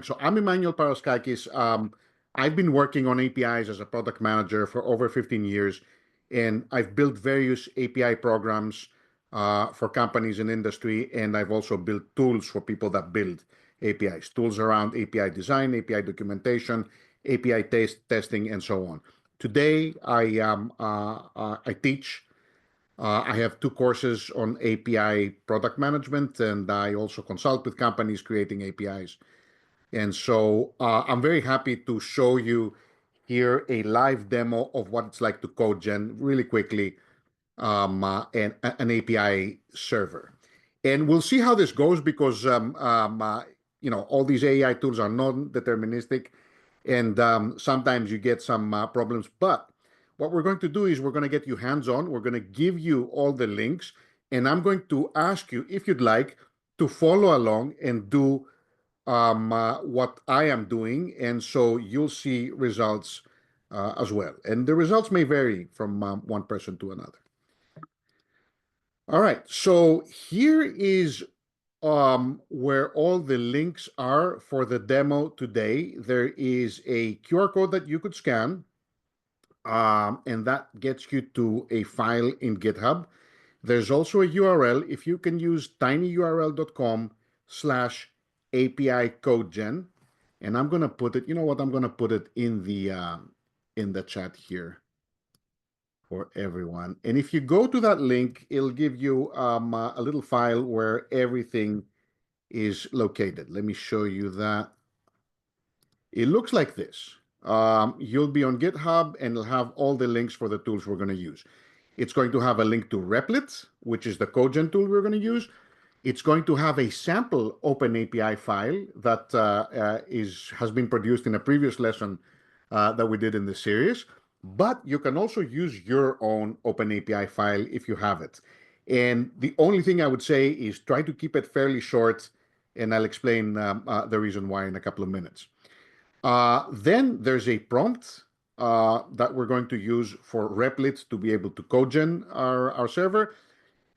So I'm Emmanuel Paraskakis. I've been working on APIs as a product manager for over 15 years, and I've built various API programs for companies in industry, and I've also built tools for people that build APIs, tools around API design, API documentation, API testing, and so on. Today, I teach. I have 2 courses on API product management, and I also consult with companies creating APIs. And so I'm very happy to show you here a live demo of what it's like to code gen really quickly, an API server. And we'll see how this goes because all these AI tools are non-deterministic, and sometimes you get some problems. But what we're going to do is we're going to get you hands-on. We're going to give you all the links, and I'm going to ask you, if you'd like, to follow along and do what I am doing, and so you'll see results as well. And the results may vary from one person to another. All right, so here is where all the links are for the demo today. There is a QR code that you could scan, and that gets you to a file in GitHub. There's also a URL. If you can use tinyurl.com/API CodeGen, and I'm gonna put it. You know what? I'm gonna put it in the chat here for everyone. And if you go to that link, it'll give you a little file where everything is located. Let me show you that. It looks like this. You'll be on GitHub, and it'll have all the links for the tools we're going to use. It's going to have a link to Replit, which is the CodeGen tool we're going to use. It's going to have a sample OpenAPI file that has been produced in a previous lesson that we did in the series. But you can also use your own OpenAPI file if you have it. And the only thing I would say is try to keep it fairly short, and I'll explain the reason why in a couple of minutes. Then there's a prompt that we're going to use for Replit to be able to codegen our server.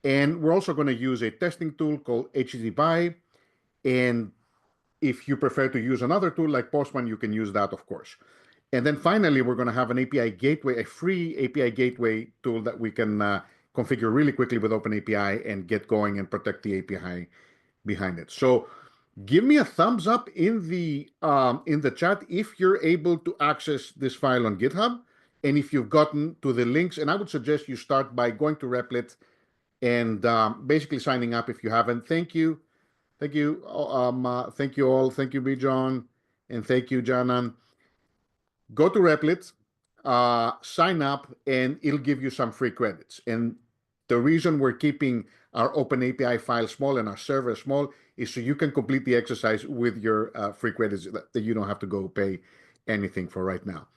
And we're also going to use a testing tool called HTTPy. And if you prefer to use another tool like Postman, you can use that, of course. And then finally, we're going to have an API gateway, a free API gateway tool that we can configure really quickly with OpenAPI and get going and protect the API behind it. So give me a thumbs up in the chat if you're able to access this file on GitHub, and if you've gotten to the links. And I would suggest you start by going to Replit and basically signing up if you haven't. Thank you, thank you all, thank you, Bijon, and thank you, Janan. Go to Replit, sign up, and it'll give you some free credits. And the reason we're keeping our OpenAPI file small and our server small is so you can complete the exercise with your free credits that you don't have to go pay anything for right now.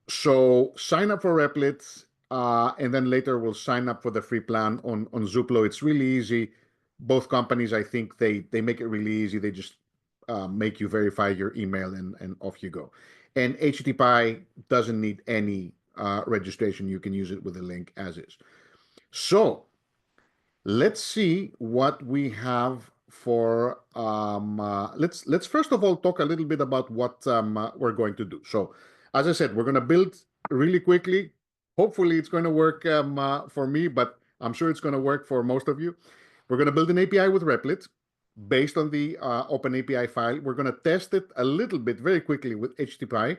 So sign up for Replit, and then later we'll sign up for the free plan on Zuplo. It's really easy. Both companies, I think they make it really easy. They just make you verify your email, and off you go. And HTTPy doesn't need any registration. You can use it with a link as is. So let's see what we have for. Let's first of all talk a little bit about what we're going to do. So as I said, we're going to build really quickly. Hopefully it's going to work for me, but I'm sure it's going to work for most of you. We're going to build an API with Replit based on the OpenAPI file. We're going to test it a little bit very quickly with HTTPy.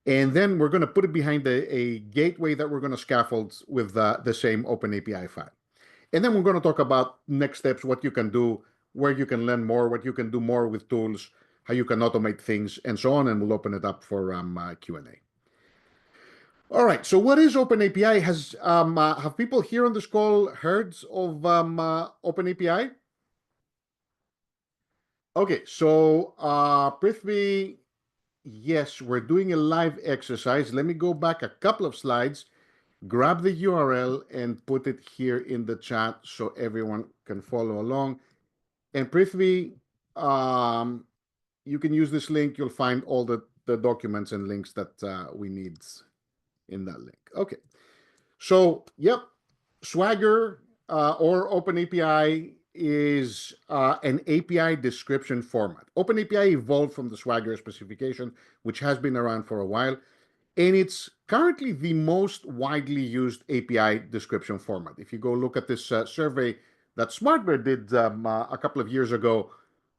And then we're going to put it behind a gateway that we're going to scaffold with the same OpenAPI file. And then we're going to talk about next steps, what you can do, where you can learn more, what you can do more with tools, how you can automate things, and so on. And we'll open it up for Q&A. All right. So what is OpenAPI? Have people here on this call heard of OpenAPI? Okay. So Prithvi, yes, we're doing a live exercise. Let me go back a couple of slides, grab the URL, and put it here in the chat so everyone can follow along. And Prithvi, you can use this link. You'll find all the documents and links that we need in that link. Okay. So, yep, Swagger or OpenAPI is an API description format. OpenAPI evolved from the Swagger specification, which has been around for a while, and it's currently the most widely used API description format. If you go look at this survey that SmartBear did a couple of years ago,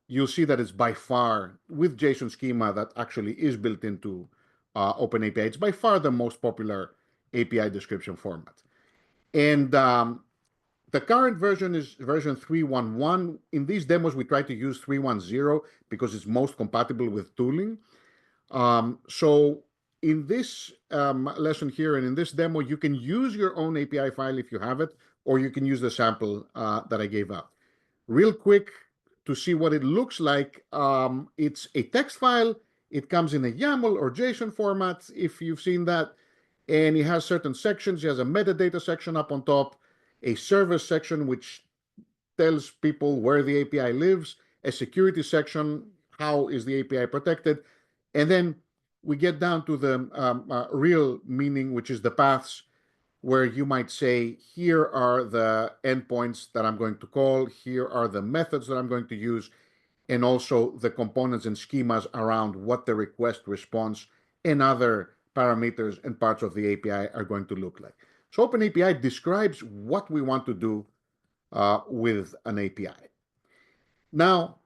you'll see that it's by far, with JSON schema that actually is built into OpenAPI, it's by far the most popular API description format. And the current version is version 3.1.1. In these demos, we try to use 3.1.0 because it's most compatible with tooling. So in this lesson here and in this demo, you can use your own API file if you have it, or you can use the sample that I gave out. Real quick, to see what it looks like, it's a text file. It comes in a YAML or JSON format, if you've seen that. And it has certain sections. It has a metadata section up on top, a service section, which tells people where the API lives, a security section, how is the API protected, and then we get down to the real meaning, which is the paths, where you might say, here are the endpoints that I'm going to call, here are the methods that I'm going to use, and also the components and schemas around what the request response and other parameters and parts of the API are going to look like. So OpenAPI describes what we want to do with an API. Now,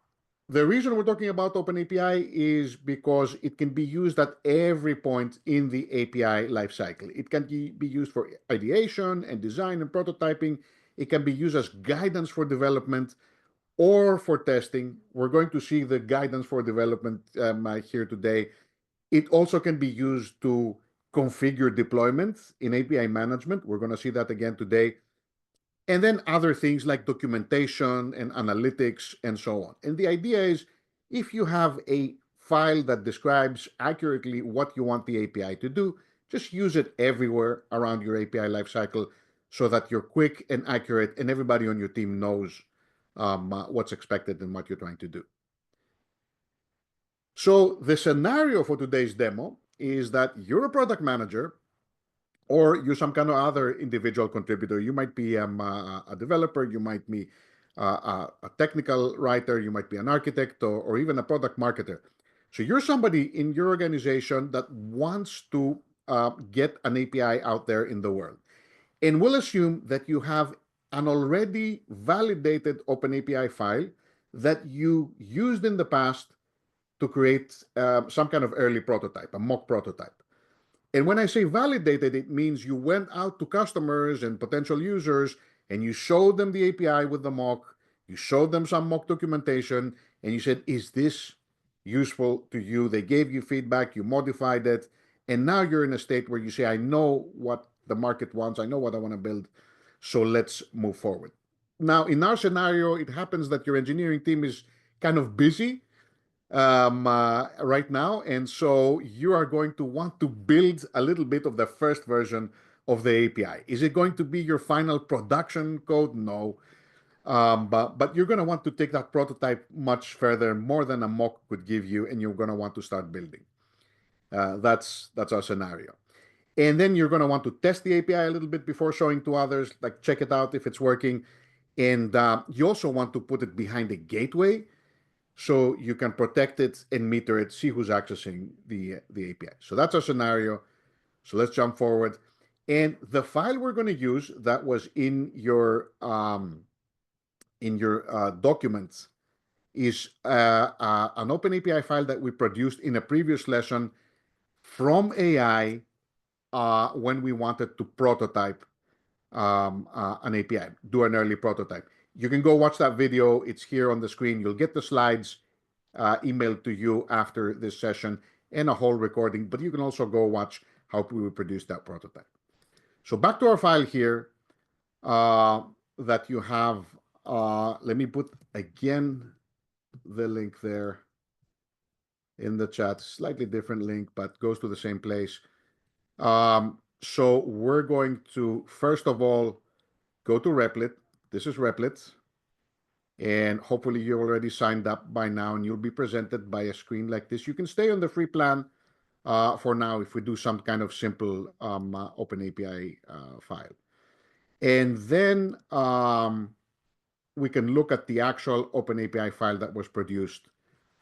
the reason we're talking about OpenAPI is because it can be used at every point in the API lifecycle. It can be used for ideation and design and prototyping. It can be used as guidance for development or for testing. We're going to see the guidance for development here today. It also can be used to configure deployments in API management. We're going to see that again today. And then other things like documentation and analytics and so on. And the idea is, if you have a file that describes accurately what you want the API to do, just use it everywhere around your API lifecycle so that you're quick and accurate and everybody on your team knows what's expected and what you're trying to do. So the scenario for today's demo is that you're a product manager or you're some kind of other individual contributor. You might be a developer, you might be a technical writer, you might be an architect, or even a product marketer. So you're somebody in your organization that wants to get an API out there in the world. And we'll assume that you have an already validated OpenAPI file that you used in the past to create some kind of early prototype, a mock prototype. And when I say validated, it means you went out to customers and potential users and you showed them the API with the mock, you showed them some mock documentation, and you said, is this useful to you? They gave you feedback, you modified it, and now you're in a state where you say, I know what the market wants, I know what I want to build, so let's move forward. Now, in our scenario, it happens that your engineering team is kind of busy right now, and so you are going to want to build a little bit of the first version of the API. Is it going to be your final production code? No. But you're going to want to take that prototype much further, more than a mock could give you, and you're going to want to start building. That's our scenario. And then you're going to want to test the API a little bit before showing to others, like check it out if it's working. And you also want to put it behind a gateway so you can protect it and meter it, see who's accessing the API. So that's our scenario. So let's jump forward. And the file we're going to use that was in your documents is an OpenAPI file that we produced in a previous lesson from AI when we wanted to prototype an API, do an early prototype. You can go watch that video. It's here on the screen. You'll get the slides emailed to you after this session and a whole recording, but you can also go watch how we produce that prototype. So back to our file here that you have. Let me put again the link there in the chat. Slightly different link, but goes to the same place. So we're going to, first of all, go to Replit. This is Replit. And hopefully you already signed up by now and you'll be presented by a screen like this. You can stay on the free plan for now if we do some kind of simple OpenAPI file. And then we can look at the actual OpenAPI file that was produced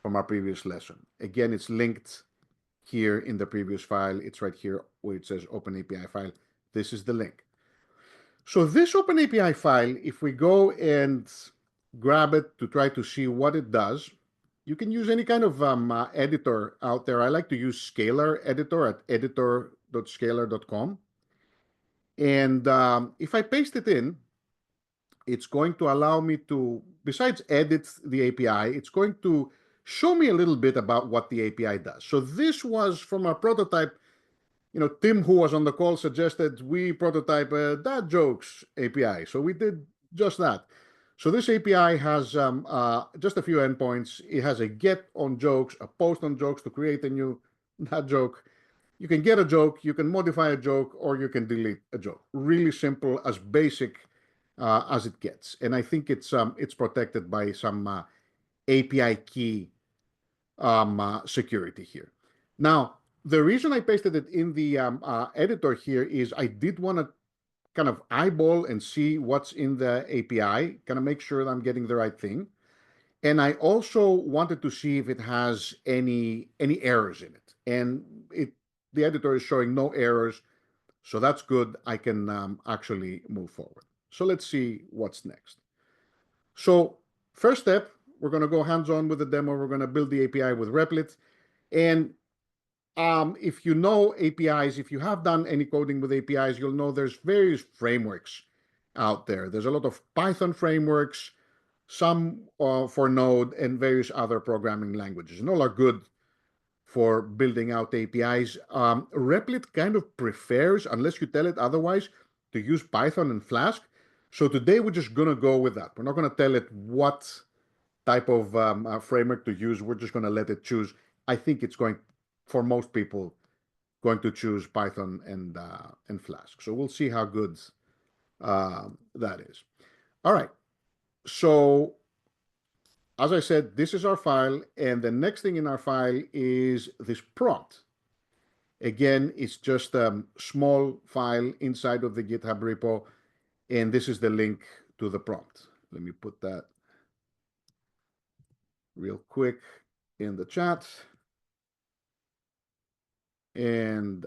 from our previous lesson. Again, it's linked here in the previous file. It's right here where it says OpenAPI file. This is the link. So this OpenAPI file, if we go and grab it to try to see what it does, you can use any kind of editor out there. I like to use Scalar editor at editor.scalar.com. And if I paste it in, it's going to allow me to, besides edit the API, it's going to show me a little bit about what the API does. So this was from our prototype. Tim, who was on the call, suggested we prototype a dad jokes API. So we did just that. So this API has just a few endpoints. It has a get on jokes, a post on jokes to create a new dad joke. You can get a joke, you can modify a joke, or you can delete a joke. Really simple, as basic as it gets. And I think it's protected by some API key security here. Now, the reason I pasted it in the editor here is I did want to kind of eyeball and see what's in the API, kind of make sure that I'm getting the right thing. And I also wanted to see if it has any errors in it. And the editor is showing no errors, so that's good. I can actually move forward. So let's see what's next. So first step, we're going to go hands-on with the demo. We're going to build the API with Replit. And if you know APIs, if you have done any coding with APIs, you'll know there's various frameworks out there. There's a lot of Python frameworks, some for Node, and various other programming languages. And all are good for building out APIs. Replit kind of prefers, unless you tell it otherwise, to use Python and Flask. So today we're just going to go with that. We're not going to tell it what type of framework to use. We're just going to let it choose. I think it's going, for most people, going to choose Python and Flask. So we'll see how good that is. All right. So as I said, this is our file, and the next thing in our file is this prompt. Again, it's just a small file inside of the GitHub repo, and this is the link to the prompt. Let me put that real quick in the chat. And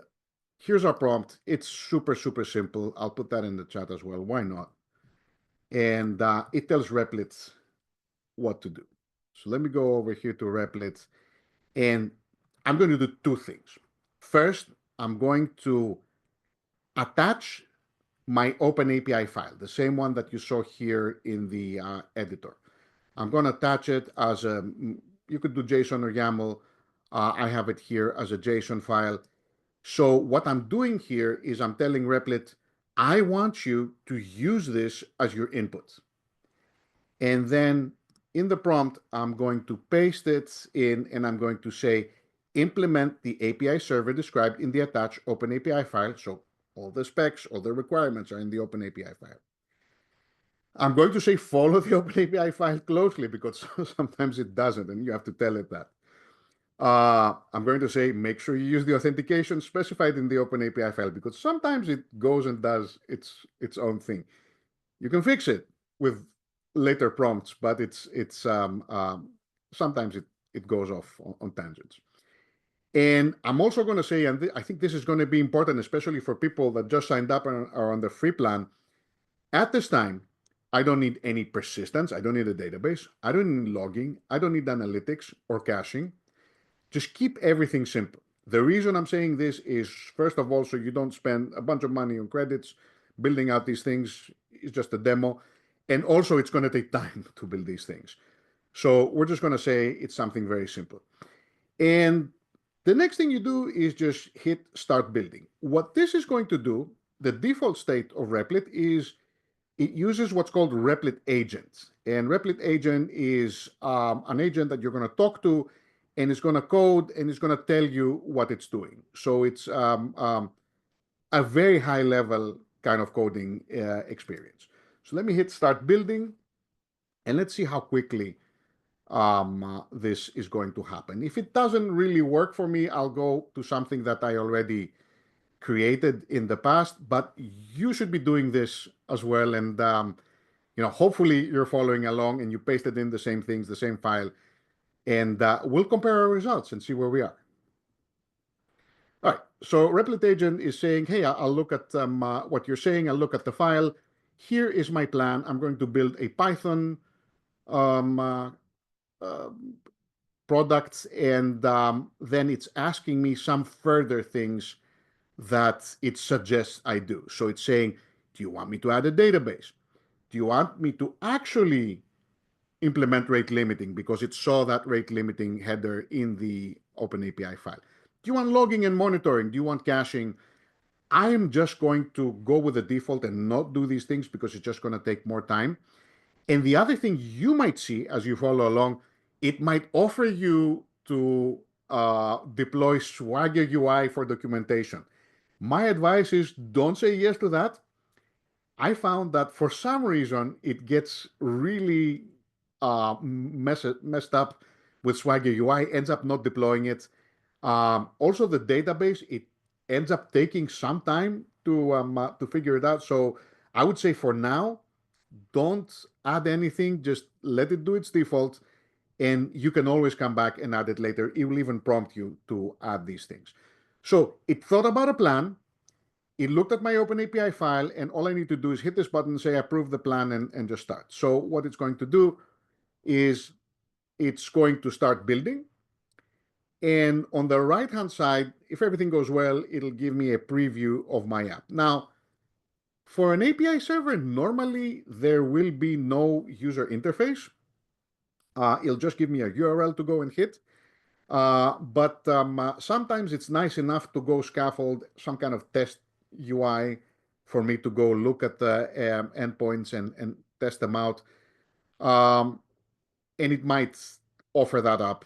here's our prompt. It's super, super simple. I'll put that in the chat as well. Why not? And it tells Replit what to do. So let me go over here to Replit, and I'm going to do two things. First, I'm going to attach my OpenAPI file, the same one that you saw here in the editor. I'm going to attach it as you could do JSON or YAML. I have it here as a JSON file. So what I'm doing here is I'm telling Replit, I want you to use this as your input. And then in the prompt, I'm going to paste it in, and I'm going to say, implement the API server described in the attached OpenAPI file. So all the specs, all the requirements are in the OpenAPI file. I'm going to say follow the OpenAPI file closely, because sometimes it doesn't, and you have to tell it that. I'm going to say make sure you use the authentication specified in the OpenAPI file, because sometimes it goes and does its own thing. You can fix it with later prompts, but sometimes it goes off on tangents. And I'm also going to say, and I think this is going to be important, especially for people that just signed up and are on the free plan. At this time, I don't need any persistence. I don't need a database. I don't need logging. I don't need analytics or caching. Just keep everything simple. The reason I'm saying this is, first of all, so you don't spend a bunch of money on credits building out these things. It's just a demo. And also, it's going to take time to build these things. So we're just going to say it's something very simple. And the next thing you do is just hit start building. What this is going to do, the default state of Replit is it uses what's called Replit agents. And Replit agent is an agent that you're going to talk to, and it's going to code, and it's going to tell you what it's doing. So it's a very high level kind of coding experience. So let me hit start building, and let's see how quickly this is going to happen. If it doesn't really work for me, I'll go to something that I already created in the past, but you should be doing this as well. And hopefully you're following along and you pasted in the same things, the same file, and we'll compare our results and see where we are. All right, so Replit agent is saying, hey, I'll look at what you're saying. I'll look at the file. Here is my plan. I'm going to build a Python uh, products, and then it's asking me some further things that it suggests I do. So it's saying, do you want me to add a database? Do you want me to actually implement rate limiting because it saw that rate limiting header in the OpenAPI file? Do you want logging and monitoring? Do you want caching? I am just going to go with the default and not do these things because it's just going to take more time. And the other thing you might see as you follow along, it might offer you to deploy Swagger UI for documentation. My advice is don't say yes to that. I found that for some reason it gets really messed up with Swagger UI, ends up not deploying it. Also, the database, it ends up taking some time to figure it out. So I would say for now, don't add anything. Just let it do its default, and you can always come back and add it later. It will even prompt you to add these things. So it thought about a plan. It looked at my OpenAPI file, and all I need to do is hit this button and say approve the plan and just start. So what it's going to do is it's going to start building. And on the right-hand side, if everything goes well, it'll give me a preview of my app. Now, for an API server, normally there will be no user interface. It'll just give me a URL to go and hit. But sometimes it's nice enough to go scaffold some kind of test UI for me to go look at the endpoints and test them out. And it might offer that up.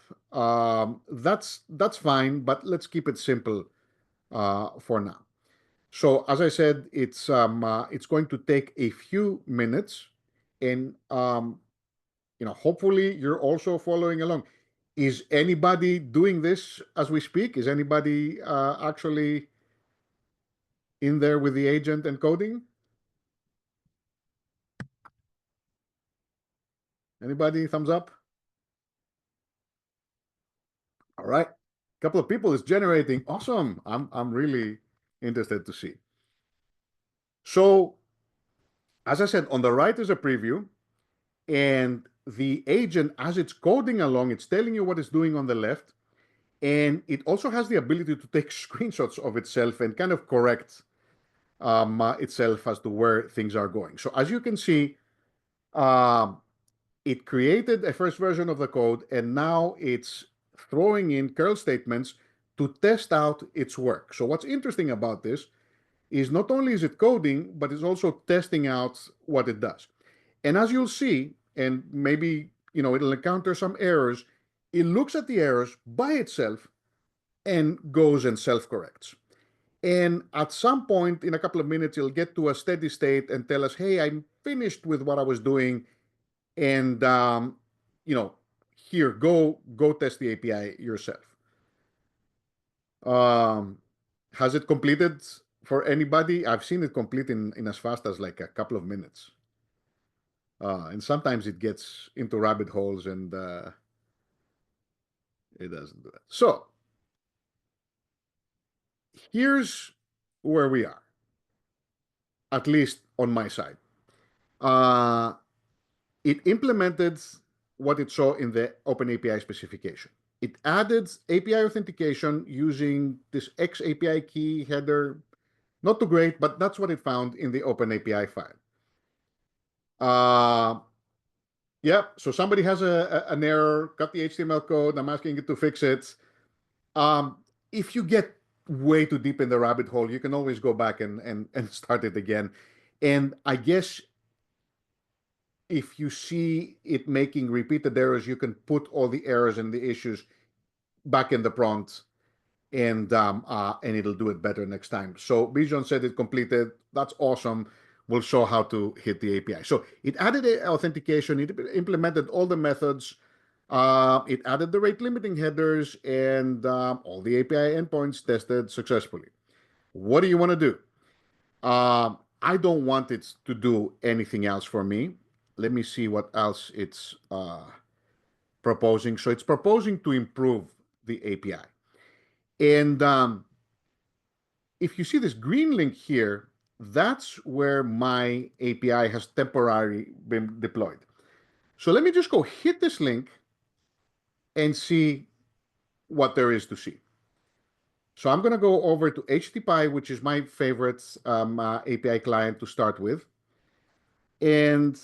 That's fine, but let's keep it simple for now. So as I said, it's going to take a few minutes, and hopefully you're also following along. Is anybody doing this as we speak? Is anybody actually in there with the agent and coding? Anybody? Thumbs up. All right. A couple of people is generating. Awesome. I'm really interested to see. So as I said, on the right is a preview, and the agent, as it's coding along, it's telling you what it's doing on the left, and it also has the ability to take screenshots of itself and kind of correct itself as to where things are going. So as you can see, um, it created a first version of the code, and now it's throwing in curl statements to test out its work. So what's interesting about this is not only is it coding, but it's also testing out what it does. And as you'll see, and maybe it'll encounter some errors, it looks at the errors by itself and goes and self-corrects. And at some point in a couple of minutes, it'll get to a steady state and tell us, hey, I'm finished with what I was doing. And here, go test the API yourself. Has it completed for anybody? I've seen it complete in as fast as like a couple of minutes. And sometimes it gets into rabbit holes and it doesn't do that. So here's where we are, at least on my side. It implemented what it saw in the OpenAPI specification. It added API authentication using this X API key header. Not too great, but that's what it found in the OpenAPI file. Yeah, so somebody has an error, cut the HTML code, I'm asking it to fix it. If you get way too deep in the rabbit hole, you can always go back and start it again. And I guess if you see it making repeated errors, you can put all the errors and the issues back in the prompt, and it'll do it better next time. So Bijan said it completed. That's awesome. We'll show how to hit the API. So it added authentication. It implemented all the methods. It added the rate limiting headers, and all the API endpoints tested successfully. What do you want to do? I don't want it to do anything else for me. let me see what else it's proposing. So it's proposing to improve the API. And if you see this green link here, that's where my API has temporarily been deployed. So let me just go hit this link and see what there is to see. So I'm going to go over to HTTP, which is my favorite API client to start with. And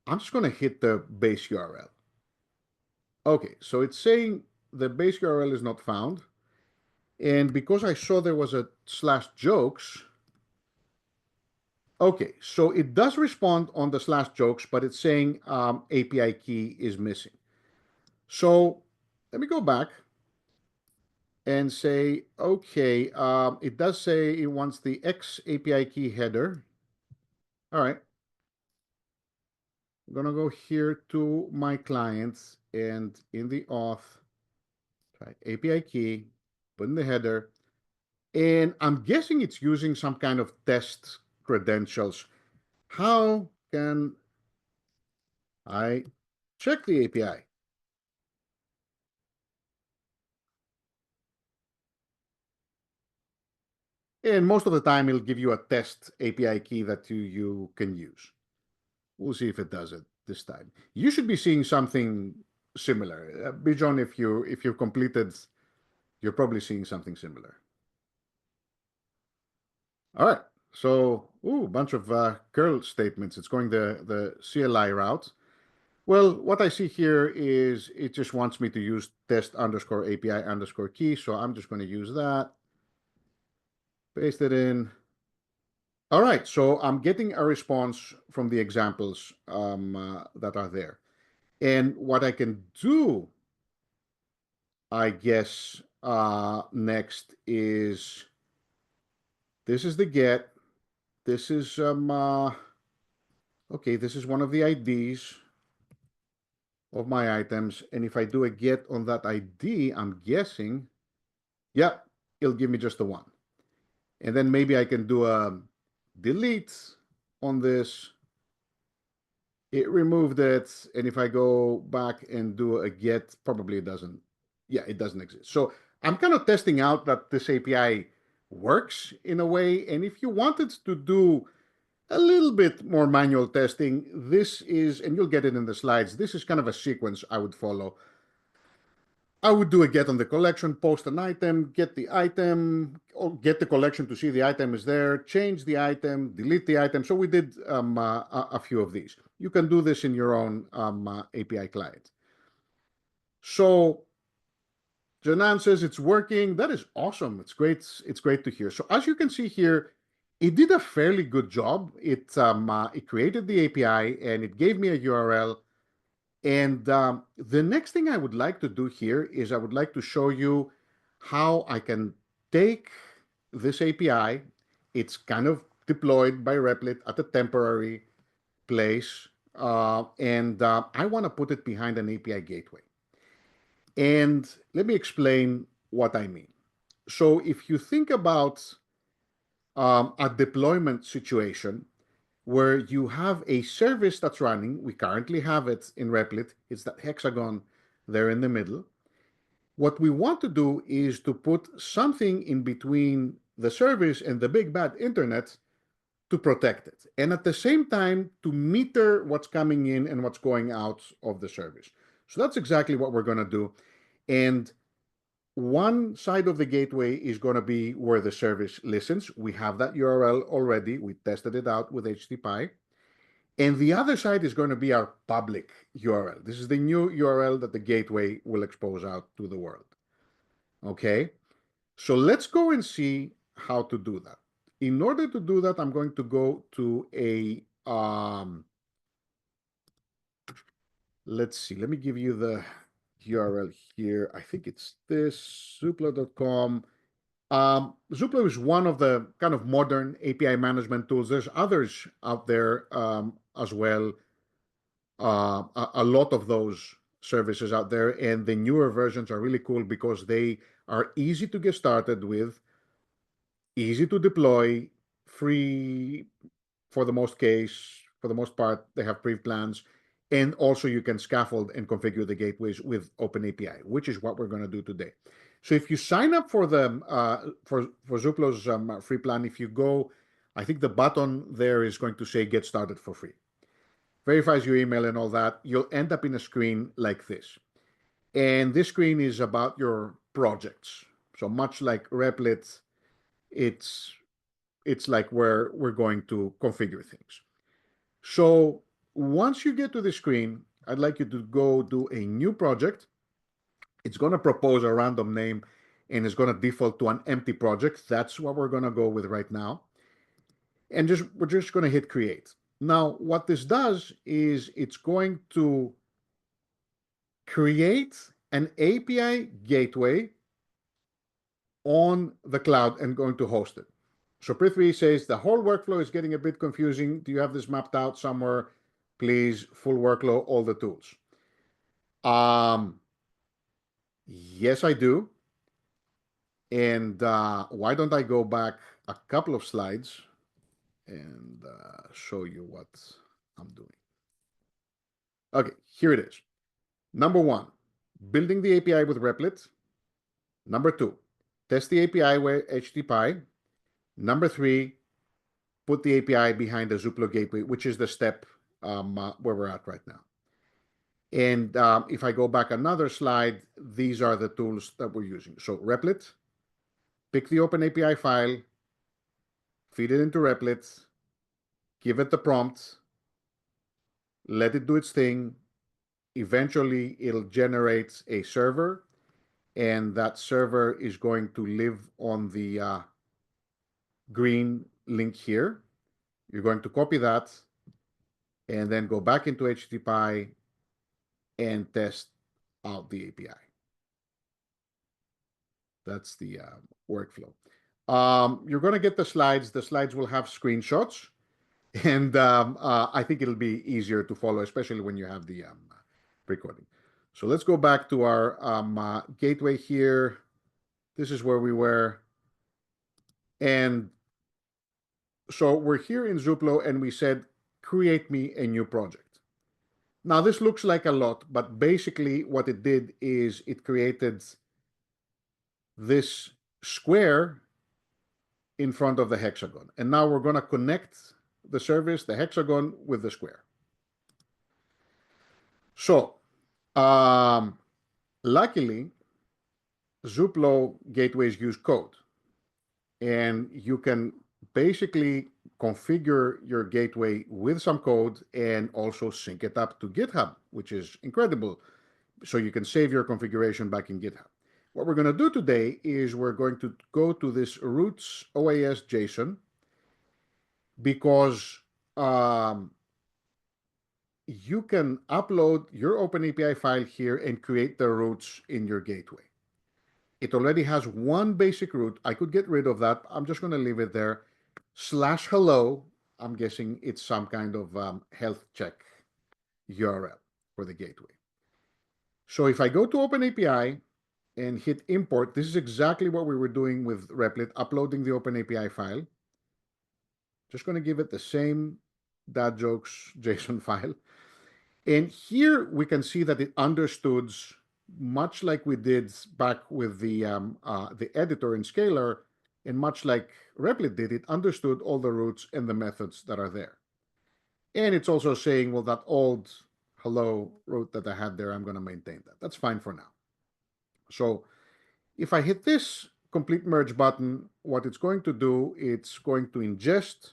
I'm just going to hit the base URL. Okay, so it's saying the base URL is not found. And because I saw there was a /jokes, okay, so it does respond on the /jokes, but it's saying API key is missing. So let me go back and say, okay, it does say it wants the X API key header. All right. I'm going to go here to my clients and in the auth, try API key, put in the header. And I'm guessing it's using some kind of test credentials. How can I check the API? And most of the time, it'll give you a test API key that you can use. We'll see if it does it this time. You should be seeing something similar. Bijon, if you completed, you're probably seeing something similar. All right. So, a bunch of curl statements. It's going the CLI route. Well, what I see here is it just wants me to use test underscore API underscore key. So I'm just going to use that. Paste it in. All right. So I'm getting a response from the examples that are there. And what I can do, I guess, next is this is the get. This is okay, this is one of the IDs of my items. And if I do a get on that ID, I'm guessing, yeah, it'll give me just the one. And then maybe I can do a delete on this. It removed it. And if I go back and do a get, probably it doesn't. Yeah, it doesn't exist. So I'm kind of testing out that this API works in a way. And if you wanted to do a little bit more manual testing, this is, and you'll get it in the slides, this is kind of a sequence I would follow. I would do a get on the collection, post an item, get the item, or get the collection to see the item is there, change the item, delete the item. So we did a few of these. You can do this in your own API client. So Janan says it's working. That is awesome. It's great. It's great to hear. So as you can see here, it did a fairly good job. It created the API and it gave me a URL. And the next thing I would like to do here is I would like to show you how I can take this API. It's kind of deployed by Replit at a temporary place. And I want to put it behind an API gateway. And let me explain what I mean. So if you think about a deployment situation where you have a service that's running, we currently have it in Replit, it's that hexagon there in the middle. What we want to do is to put something in between the service and the big bad internet to protect it. And at the same time, to meter what's coming in and what's going out of the service. So that's exactly what we're going to do. And one side of the gateway is going to be where the service listens. We have that URL already. We tested it out with HTTP. And the other side is going to be our public URL. This is the new URL that the gateway will expose out to the world. Okay, so let's go and see how to do that. In order to do that, I'm going to go to a, let's see, let me give you the URL here. I think it's this, Zuplo.com. Zuplo is one of the kind of modern API management tools. There's others out there as well. A lot of those services out there, and the newer versions are really cool because they are easy to get started with, easy to deploy, free for the most case, for the most part, they have pre-plans. And also you can scaffold and configure the gateways with OpenAPI, which is what we're going to do today. So if you sign up for the for Zuplo's free plan, if you go, I think the button there is going to say get started for free. Verifies your email and all that. You'll end up in a screen like this. And this screen is about your projects. So much like Replit, it's like where we're going to configure things. So once you get to the screen, I'd like you to go do a new project. It's going to propose a random name and it's going to default to an empty project. That's what we're going to go with right now. And we're just going to hit create. Now, what this does is it's going to create an API gateway on the cloud and going to host it. So Prithvi says the whole workflow is getting a bit confusing. Do you have this mapped out somewhere? Please, full workflow, all the tools. Yes, I do. And why don't I go back a couple of slides and show you what I'm doing. Okay, here it is. Number one, building the API with Replit. Number two, test the API with HTTP. Number three, put the API behind the Zuplo gateway, which is the step where we're at right now. And if I go back another slide, these are the tools that we're using. So Replit, pick the OpenAPI file, feed it into Replit, give it the prompt, let it do its thing. Eventually, it'll generate a server, and that server is going to live on the green link here. You're going to copy that and then go back into HTTP and test out the API. That's the workflow. You're going to get the slides. The slides will have screenshots, and I think it'll be easier to follow, especially when you have the recording. So let's go back to our gateway here. This is where we were. And so we're here in Zuplo, and we said, create me a new project. Now, this looks like a lot, but basically what it did is it created this square in front of the hexagon. And now we're going to connect the service, the hexagon, with the square. So, luckily, Zuplo gateways use code. And you can basically configure your gateway with some code and also sync it up to GitHub, which is incredible. So you can save your configuration back in GitHub. What we're going to do today is we're going to go to this roots OAS JSON because you can upload your OpenAPI file here and create the roots in your gateway. It already has one basic root. I could get rid of that. I'm just going to leave it there. /hello. I'm guessing it's some kind of health check URL for the gateway. So if I go to OpenAPI and hit import, this is exactly what we were doing with Replit, uploading the OpenAPI file. Just going to give it the same dad jokes JSON file. And here we can see that it understood, much like we did back with the editor in Scalar, and much like Replit did, it understood all the roots and the methods that are there. And it's also saying, well, that old hello root that I had there, I'm going to maintain that. That's fine for now. So if I hit this complete merge button, what it's going to do, it's going to ingest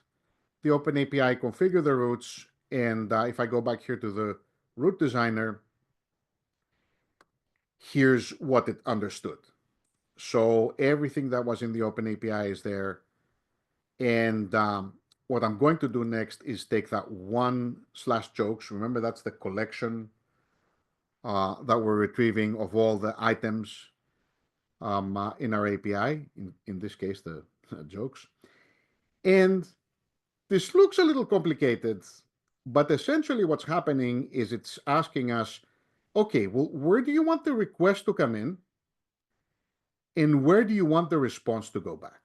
the OpenAPI, configure the roots, and if I go back here to the root designer, here's what it understood. So everything that was in the OpenAPI is there. And what I'm going to do next is take that one/jokes. Remember, that's the collection that we're retrieving of all the items in our API, in this case, the jokes. And this looks a little complicated, but essentially what's happening is it's asking us, okay, well, where do you want the request to come in? And where do you want the response to go back?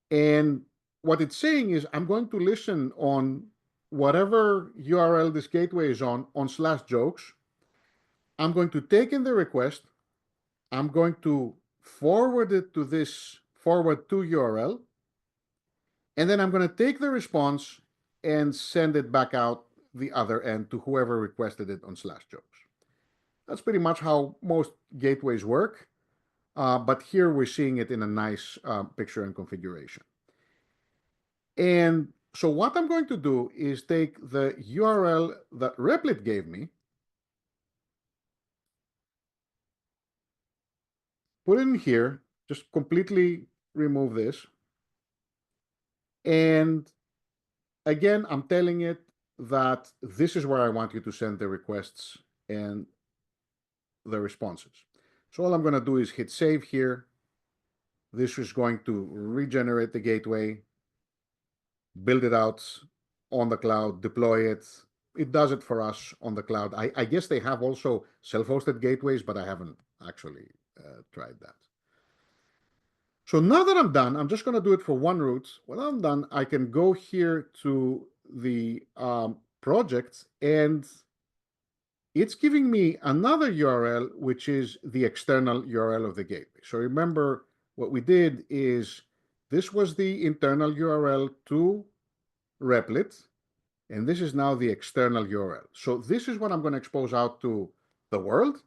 And what it's saying is I'm going to listen on whatever URL this gateway is on /jokes. I'm going to take in the request. I'm going to forward it to this forward to URL. And then I'm going to take the response and send it back out the other end to whoever requested it on /jokes. That's pretty much how most gateways work. But here we're seeing it in a nice picture and configuration. And so what I'm going to do is take the URL that Replit gave me, put it in here, just completely remove this. And again, I'm telling it that this is where I want you to send the requests and the responses. So all I'm going to do is hit save here. This is going to regenerate the gateway, build it out on the cloud, deploy it. It does it for us on the cloud. I guess they have also self-hosted gateways, but I haven't actually tried that. So now that I'm done, I'm just going to do it for one route. When I'm done, I can go here to the project, and it's giving me another URL, which is the external URL of the gateway. So remember, what we did is this was the internal URL to Replit, and this is now the external URL. So this is what I'm going to expose out to the world.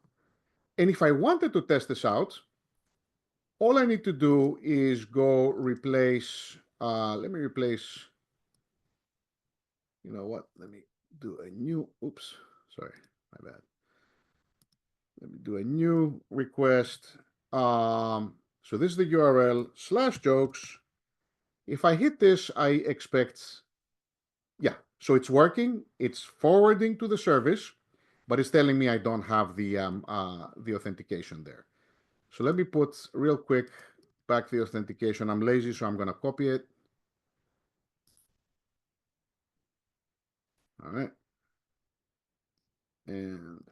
And if I wanted to test this out, all I need to do is go replace, let me replace, you know what, let me do a new, oops, sorry, my bad. Let me do a new request. So this is the URL /jokes. If I hit this, I expect, yeah, so it's working. It's forwarding to the service, but it's telling me I don't have the authentication there. So let me put real quick back the authentication. I'm lazy, so I'm going to copy it. All right. And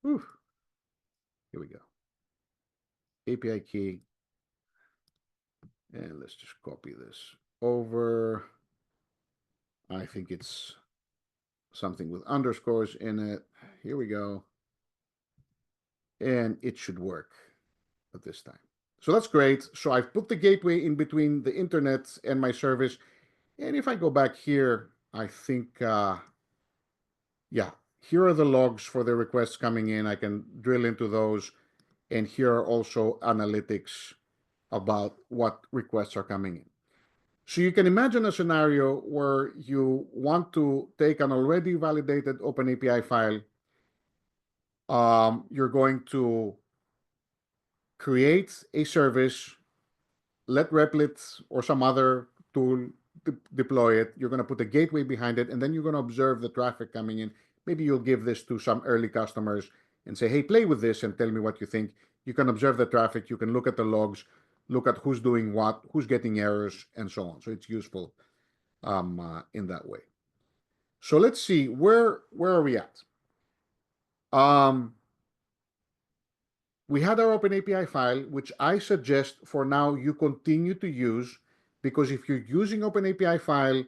whew, here we go. API key. And let's just copy this over. I think it's something with underscores in it. Here we go. And it should work at this time. So that's great. So I've put the gateway in between the internet and my service. And if I go back here, I think, yeah, here are the logs for the requests coming in. I can drill into those. And here are also analytics about what requests are coming in. So you can imagine a scenario where you want to take an already validated OpenAPI file. You're going to create a service, let Replit or some other tool deploy it. You're going to put a gateway behind it, and then you're going to observe the traffic coming in. Maybe you'll give this to some early customers and say, hey, play with this and tell me what you think. You can observe the traffic. You can look at the logs, look at who's doing what, who's getting errors, and so on. So it's useful in that way. So let's see, where are we at? We had our OpenAPI file, which I suggest for now you continue to use, because if you're using OpenAPI file,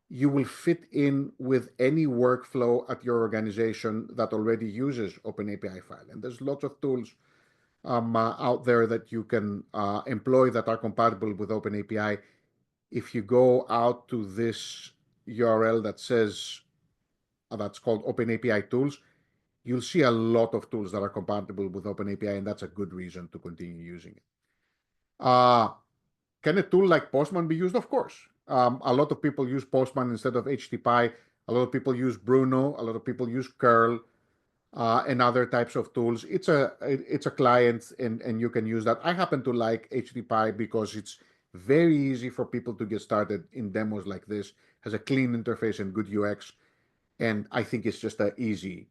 you will fit in with any workflow at your organization that already uses OpenAPI file. And there's lots of tools out there that you can employ that are compatible with OpenAPI. If you go out to this URL that says, that's called OpenAPI tools, you'll see a lot of tools that are compatible with OpenAPI, and that's a good reason to continue using it. Can a tool like Postman be used? Of course. A lot of people use Postman instead of HTTP. A lot of people use Bruno. A lot of people use curl and other types of tools. It's a client, and you can use that. I happen to like HTTP because it's very easy for people to get started in demos like this. Has a clean interface and good UX, and I think it's just an easy,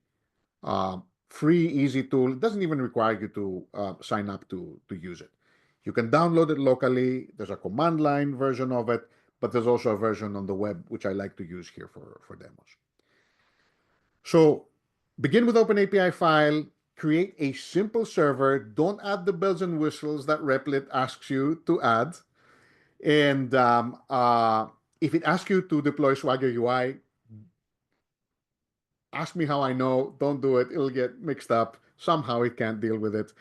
free, easy tool. It doesn't even require you to sign up to use it. You can download it locally. There's a command line version of it, but there's also a version on the web, which I like to use here for demos. So begin with OpenAPI file, create a simple server. Don't add the bells and whistles that Replit asks you to add. And if it asks you to deploy Swagger UI, ask me how I know. Don't do it. It'll get mixed up. Somehow it can't deal with it.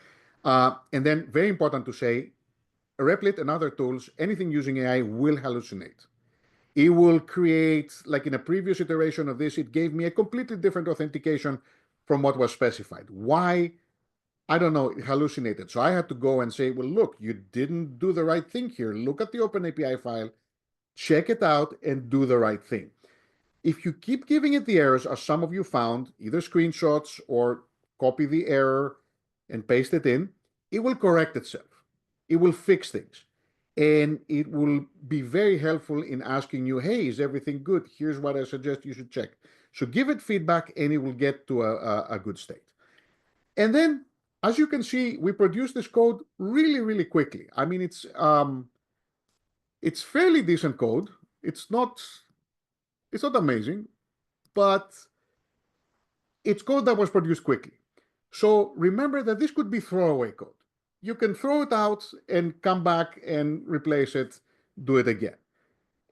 And then very important to say, Replit and other tools, anything using AI will hallucinate. It will create, like in a previous iteration of this, it gave me a completely different authentication from what was specified. Why? I don't know, it hallucinated. So I had to go and say, well, look, you didn't do the right thing here. Look at the OpenAPI file, check it out, and do the right thing. If you keep giving it the errors, as some of you found, either screenshots or copy the error and paste it in, it will correct itself. It will fix things. And it will be very helpful in asking you, hey, is everything good? Here's what I suggest you should check. So give it feedback and it will get to a good state. And then, as you can see, we produce this code really, really quickly. I mean, it's fairly decent code. It's not amazing, but it's code that was produced quickly. So remember that this could be throwaway code. You can throw it out and come back and replace it, do it again.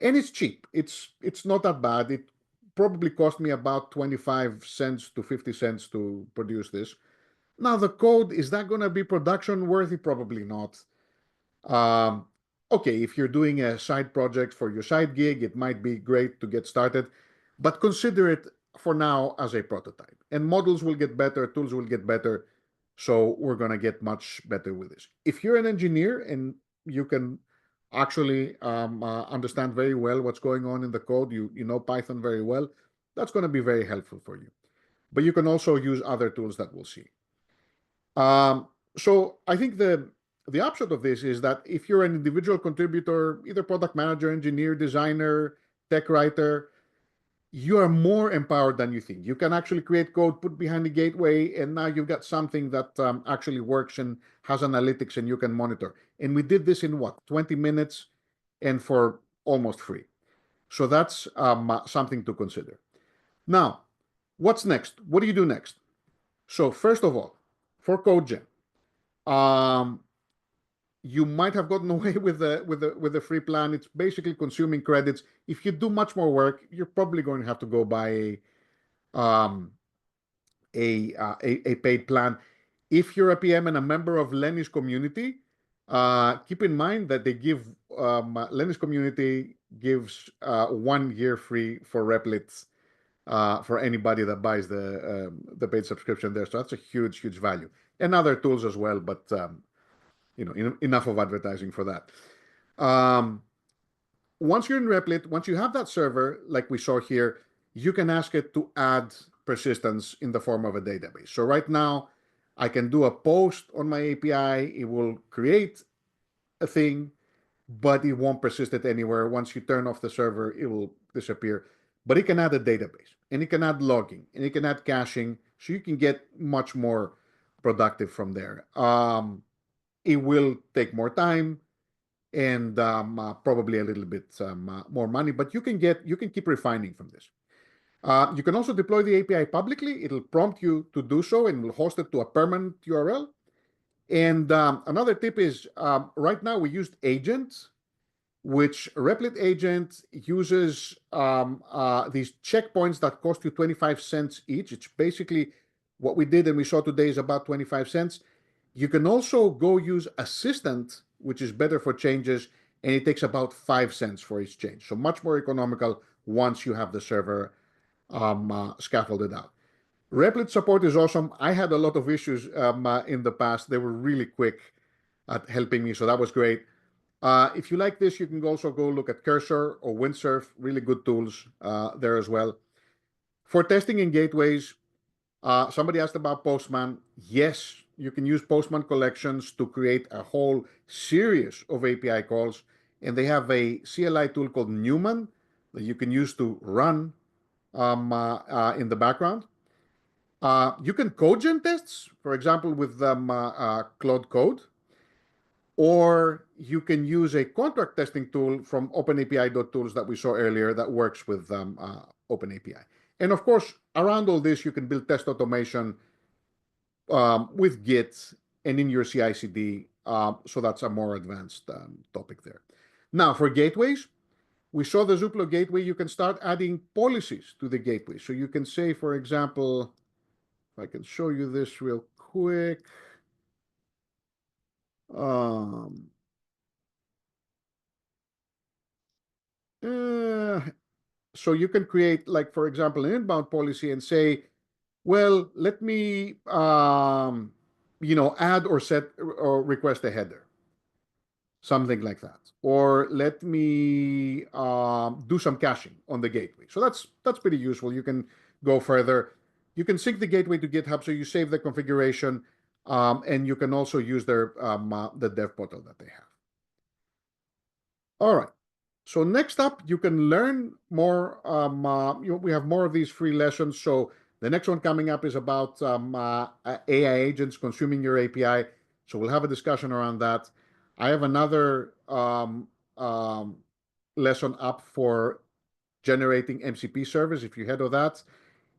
And it's cheap. It's not that bad. It probably cost me about 25 cents to 50 cents to produce this. Now the code, is that going to be production worthy? Probably not. Um, okay, if you're doing a side project for your side gig, it might be great to get started, but consider it for now as a prototype. And models will get better, tools will get better, so we're going to get much better with this. If you're an engineer and you can actually understand very well what's going on in the code, you know Python very well, that's going to be very helpful for you. But you can also use other tools that we'll see. So I think the upshot of this is that if you're an individual contributor, either product manager, engineer, designer, tech writer, you are more empowered than you think. You can actually create code, put behind the gateway, and now you've got something that actually works and has analytics and you can monitor. And we did this in what, 20 minutes and for almost free. So that's something to consider. Now, what's next? What do you do next? So first of all, for CodeGen, um, you might have gotten away with the free plan. It's basically consuming credits. If you do much more work, you're probably going to have to go buy um, a paid plan. If you're a PM and a member of Lenny's community, keep in mind that they give Lenny's community gives 1 year free for Replits for anybody that buys the paid subscription there. So that's a huge value, and other tools as well. But enough of advertising for that. Once you're in Replit, once you have that server, like we saw here, you can ask it to add persistence in the form of a database. So right now, I can do a post on my API. It will create a thing, but it won't persist it anywhere. Once you turn off the server, it will disappear. But it can add a database, and it can add logging, and it can add caching, so you can get much more productive from there. It will take more time and probably a little bit more money, but you can keep refining from this. You can also deploy the API publicly. It'll prompt you to do so and will host it to a permanent URL. And another tip is right now we used agents, which Replit agent uses these checkpoints that cost you 25 cents each. It's basically what we did and we saw today is about 25 cents. You can also go use Assistant, which is better for changes, and it takes about 5 cents for each change. So much more economical once you have the server scaffolded out. Replit support is awesome. I had a lot of issues in the past. They were really quick at helping me, so that was great. If you like this, you can also go look at Cursor or Windsurf, really good tools there as well. For testing in gateways, somebody asked about Postman. Yes, you can use Postman collections to create a whole series of API calls. And they have a CLI tool called Newman that you can use to run in the background. You can code gen tests, for example, with Claude Code. Or you can use a contract testing tool from OpenAPI.tools that we saw earlier that works with OpenAPI. And of course, around all this, you can build test automation with Git and in your CI/CD. So that's a more advanced topic there. Now, for gateways, we saw the Zuplo gateway. You can start adding policies to the gateway. So you can say, for example, if I can show you this real quick. Um, uh, so you can create, like, for example, an inbound policy and say, well, let me, add or set or request a header, something like that. Or let me do some caching on the gateway. So that's pretty useful. You can go further. You can sync the gateway to GitHub, so you save the configuration, and you can also use the dev portal that they have. All right. So next up, you can learn more. We have more of these free lessons. So the next one coming up is about AI agents consuming your API. So we'll have a discussion around that. I have another lesson up for generating MCP servers, if you head to that.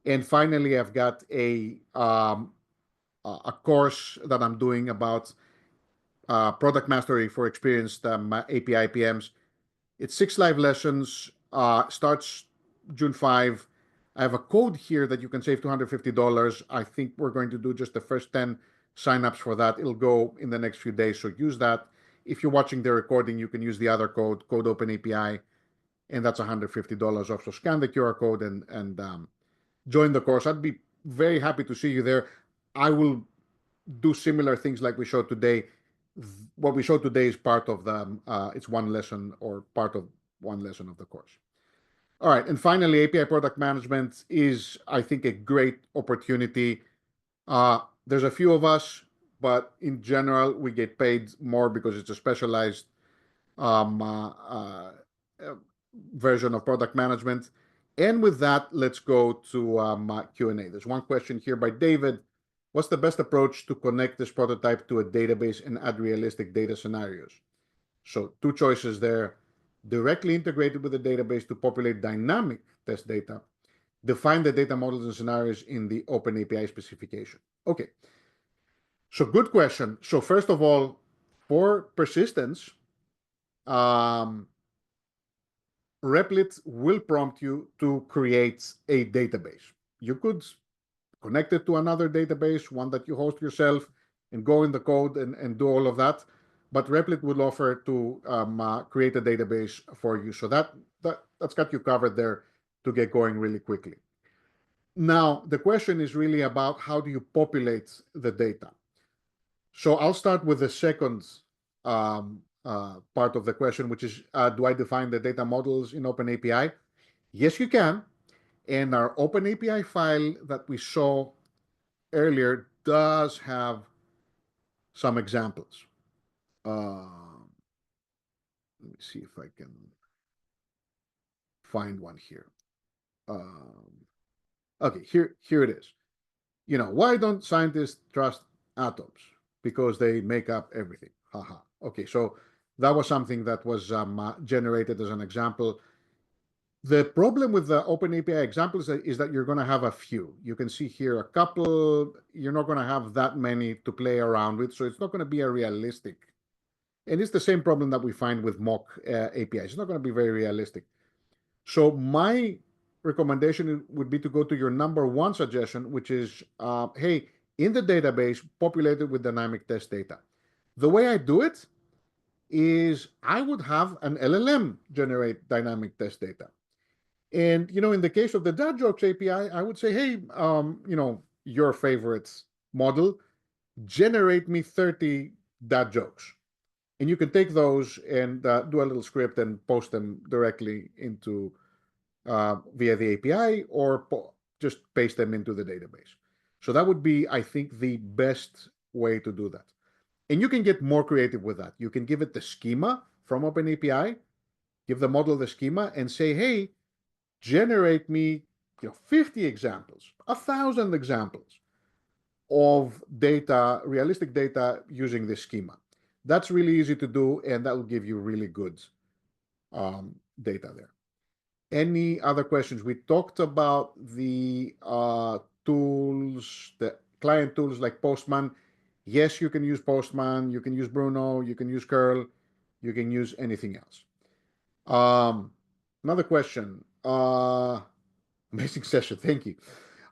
And finally, I've got a course that I'm doing about product mastery for experienced API PMs. It's 6 live lessons, starts June 5. I have a code here that you can save $250. I think we're going to do just the first 10 signups for that. It'll go in the next few days, so use that. If you're watching the recording, you can use the other code OpenAPI, and that's $150 off. So scan the QR code and join the course. I'd be very happy to see you there. I will do similar things like we showed today. What we showed today is part of it's one lesson or part of one lesson of the course. All right, and finally, API product management is, I think, a great opportunity. There's a few of us, but in general, we get paid more because it's a specialized um, uh, uh, version of product management. And with that, let's go to Q&A. There's one question here by David. What's the best approach to connect this prototype to a database and add realistic data scenarios? So 2 choices there. Directly integrated with the database to populate dynamic test data. Define the data models and scenarios in the OpenAPI specification. Okay. So good question. So first of all, for persistence, Replit will prompt you to create a database. You could connect it to another database, one that you host yourself, and go in the code and do all of that. But Replit will offer to create a database for you. So that's got you covered there to get going really quickly. Now, the question is really about how do you populate the data? So I'll start with the second part of the question, which is, do I define the data models in OpenAPI? Yes, you can. And our OpenAPI file that we saw earlier does have some examples. Let me see if I can find one here. Okay, here it is. Why don't scientists trust atoms? Because they make up everything. Haha. Okay, so that was something that was generated as an example. The problem with the OpenAPI examples is that you're going to have a few. You can see here a couple. You're not going to have that many to play around with, so it's not going to be a realistic. And it's the same problem that we find with mock APIs. It's not going to be very realistic. So my recommendation would be to go to your number one suggestion, which is, hey, in the database, populate it with dynamic test data. The way I do it is I would have an LLM generate dynamic test data. And, in the case of the dad jokes API, I would say, hey, your favorite model, generate me 30 dad jokes. And you can take those and do a little script and post them directly into via the API or just paste them into the database. So that would be, I think, the best way to do that. And you can get more creative with that. You can give it the schema from OpenAPI, give the model the schema and say, hey, generate me 50 examples, 1,000 examples of data, realistic data using this schema. That's really easy to do, and that will give you really good data there. Any other questions? We talked about the tools, the client tools like Postman. Yes, you can use Postman, you can use Bruno, you can use curl, you can use anything else. Another question. Amazing session. Thank you.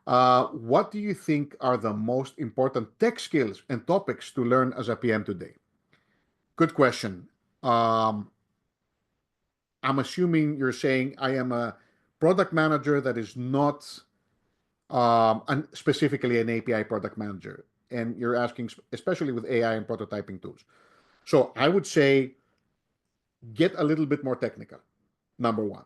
What do you think are the most important tech skills and topics to learn as a PM today? Good question. Um, I'm assuming you're saying I am a product manager that is not specifically an API product manager. And you're asking, especially with AI and prototyping tools. So I would say get a little bit more technical, number one.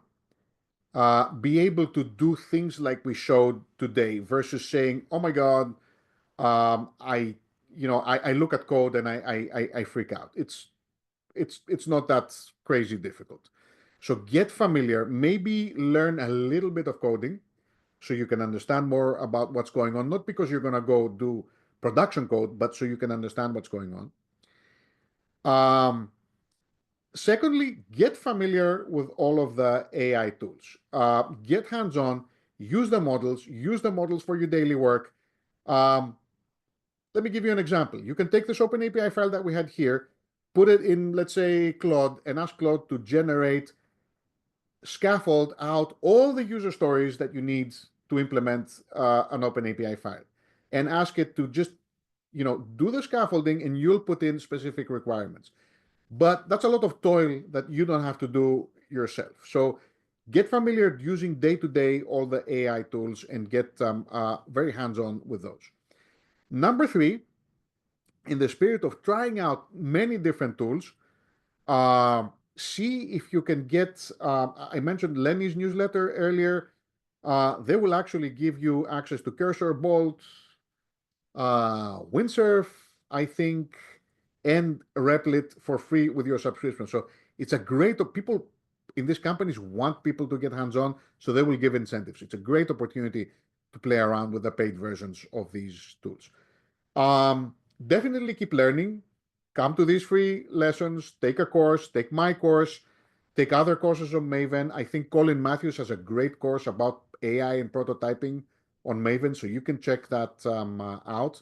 Be able to do things like we showed today versus saying, oh my God, I, I look at code and I freak out. It's not that crazy difficult. So get familiar, maybe learn a little bit of coding so you can understand more about what's going on, not because you're going to go do production code, but so you can understand what's going on. Secondly, get familiar with all of the AI tools. Get hands-on, use the models for your daily work. Um, Let me give you an example. You can take this OpenAPI file that we had here, put it in, let's say, Claude, and ask Claude to generate, scaffold out all the user stories that you need to implement an OpenAPI file, and ask it to just, do the scaffolding, and you'll put in specific requirements. But that's a lot of toil that you don't have to do yourself. So get familiar using day to day all the AI tools and get very hands on with those. Number three, in the spirit of trying out many different tools, see if you can get. I mentioned Lenny's newsletter earlier. They will actually give you access to Cursor, Bolt, Windsurf, I think, and Replit for free with your subscription. So it's a great. People in these companies want people to get hands-on, so they will give incentives. It's a great opportunity to play around with the paid versions of these tools. Definitely keep learning. Come to these free lessons, take a course, take my course, take other courses on Maven. I think Colin Matthews has a great course about AI and prototyping on Maven, so you can check that out.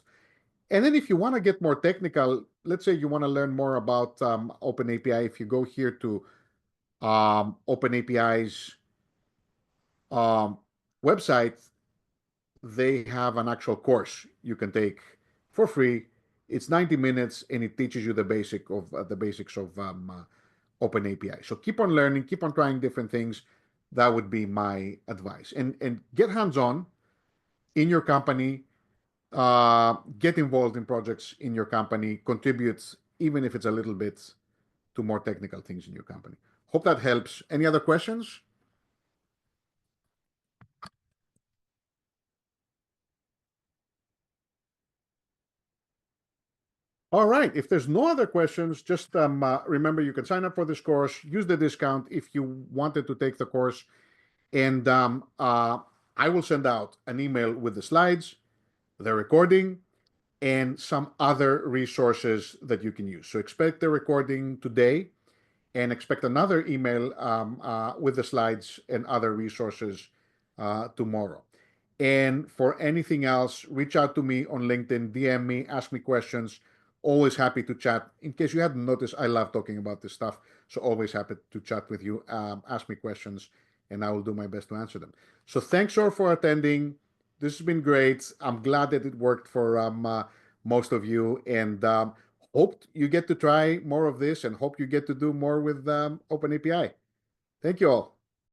And then if you want to get more technical, let's say you want to learn more about OpenAPI, if you go here to OpenAPI's um, website, they have an actual course you can take for free. It's 90 minutes and it teaches you the basics of OpenAPI. So keep on learning, keep on trying different things. That would be my advice. And get hands-on in your company. Get involved in projects in your company. Contribute, even if it's a little bit, to more technical things in your company. Hope that helps. Any other questions? All right. If there's no other questions, just remember you can sign up for this course, use the discount if you wanted to take the course, and I will send out an email with the slides, the recording, and some other resources that you can use. So expect the recording today and expect another email with the slides and other resources tomorrow. And for anything else, reach out to me on LinkedIn, DM me, ask me questions. Always happy to chat. In case you hadn't noticed, I love talking about this stuff. So always happy to chat with you. Ask me questions, and I will do my best to answer them. So thanks all for attending. This has been great. I'm glad that it worked for most of you, and hope you get to try more of this, and hope you get to do more with OpenAPI. Thank you all.